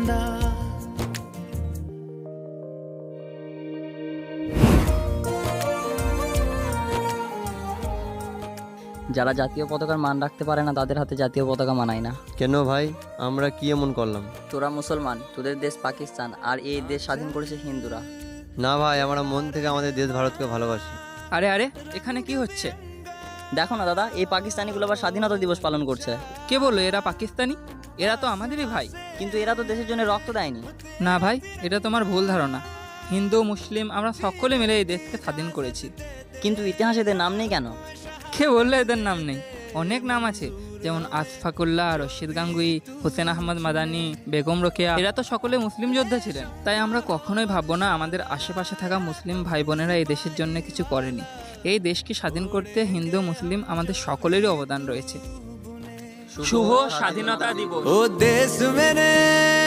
ঝান্ডা। যারা জাতীয় পতাকার মান রাখতে পারে না তাদের হাতে জাতীয় পতাকা মানায় না। কেন ভাই, আমরা কি এমন করলাম? তোরা মুসলমান, তোদের দেশ পাকিস্তান, আর এই দেশ স্বাধীন করেছে হিন্দুরা। না ভাই, আমরা মন থেকে আমাদের দেশ ভারতকে ভালোবাসি। আরে আরে, এখানে কি হচ্ছে? দেখো না দাদা, এই পাকিস্তানিগুলো আবার স্বাধীনতা দিবস পালন করছে। কে বললো এরা পাকিস্তানি? এরা তো আমাদেরই ভাই। কিন্তু এরা তো দেশের জন্য রক্ত দেয়নি। না ভাই, এটা তোমার ভুল ধারণা। হিন্দু মুসলিম আমরা সকলে মিলে এই দেশকে স্বাধীন করেছি। কিন্তু ইতিহাসে এদের নাম নেই কেন? কে বললো এদের নাম নেই? অনেক নাম আছে, যেমন আশফাকুল্লাহ, রশিদ গাঙ্গুই, হোসেন আহমদ মাদানি, বেগম রোকেয়া। এরা তো সকলে মুসলিম যোদ্ধা ছিলেন। তাই আমরা কখনোই ভাববো না আমাদের আশেপাশে থাকা মুসলিম ভাই বোনেরা এই দেশের জন্য কিছু করেনি। এই দেশকে স্বাধীন করতে হিন্দু মুসলিম আমাদের সকলেরই অবদান রয়েছে। শুভ স্বাধীনতা দিবস। ও দেশ মেরে